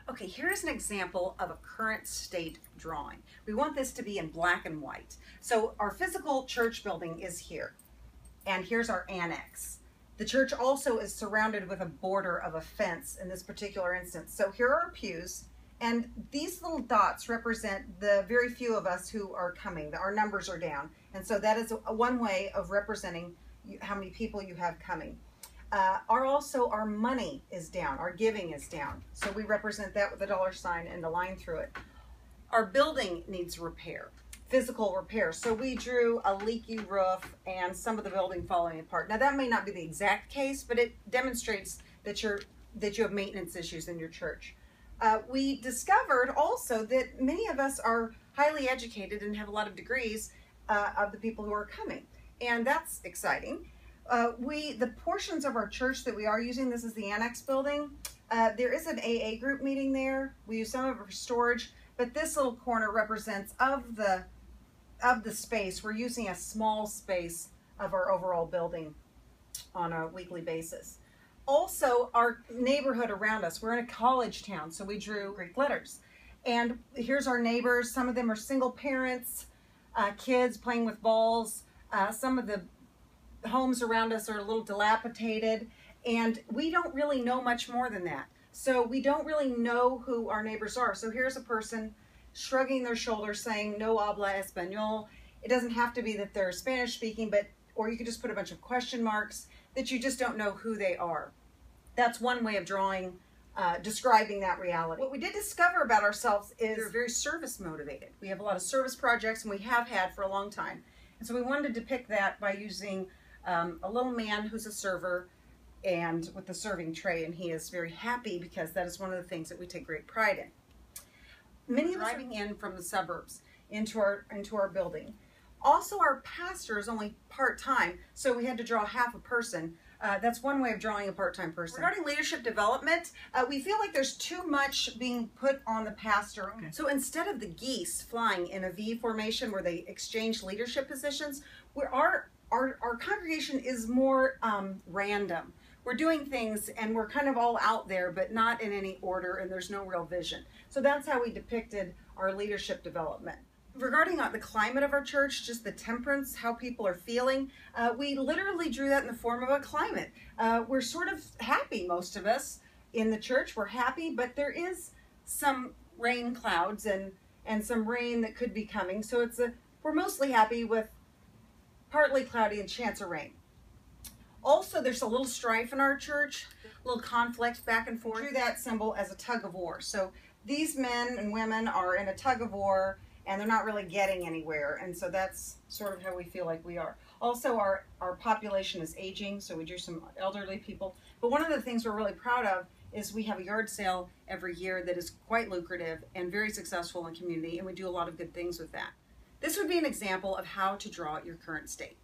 Okay, here's an example of a current state drawing. We want this to be in black and white. So our physical church building is here, and here's our annex. The church also is surrounded with a border of a fence in this particular instance. So here are our pews, and these little dots represent the very few of us who are coming. Our numbers are down, and so that is one way of representing how many people you have coming. Also our money is down, our giving is down. So we represent that with a dollar sign and a line through it. Our building needs repair, physical repair. So we drew a leaky roof and some of the building falling apart. Now that may not be the exact case, but it demonstrates that you have maintenance issues in your church. We discovered also that many of us are highly educated and have a lot of degrees of the people who are coming. And that's exciting. The portions of our church that we are using, this is the annex building, there is an AA group meeting there. We use some of it for storage, but this little corner represents of the space. We're using a small space of our overall building on a weekly basis. Also, our neighborhood around us, we're in a college town, so we drew Greek letters. And here's our neighbors. Some of them are single parents, kids playing with balls. Some of the homes around us are a little dilapidated, and we don't really know much more than that. So we don't really know who our neighbors are. So here's a person shrugging their shoulders saying, "No habla español." It doesn't have to be that they're Spanish speaking, or you could just put a bunch of question marks that you just don't know who they are. That's one way of drawing, describing that reality. What we did discover about ourselves is we're very service motivated. We have a lot of service projects, and we have had for a long time. And so we wanted to depict that by using a little man who's a server and with the serving tray, and he is very happy because that is one of the things that we take great pride in. Many of us are driving in from the suburbs into our building. Also, our pastor is only part-time, so we had to draw half a person. That's one way of drawing a part-time person. Regarding leadership development, we feel like there's too much being put on the pastor. Okay. So instead of the geese flying in a V formation where they exchange leadership positions, our congregation is more random. We're doing things and we're kind of all out there, but not in any order, and there's no real vision. So that's how we depicted our leadership development. Regarding the climate of our church, just the temperance, how people are feeling, we literally drew that in the form of a climate. We're sort of happy, most of us in the church. We're happy, but there is some rain clouds and some rain that could be coming. So we're mostly happy with partly cloudy and chance of rain. Also, there's a little strife in our church, a little conflict back and forth. We drew that symbol as a tug of war. So these men and women are in a tug of war, and they're not really getting anywhere, and so that's sort of how we feel like we are. Also, our population is aging, so we drew some elderly people. But one of the things we're really proud of is we have a yard sale every year that is quite lucrative and very successful in the community, and we do a lot of good things with that. This would be an example of how to draw your current state.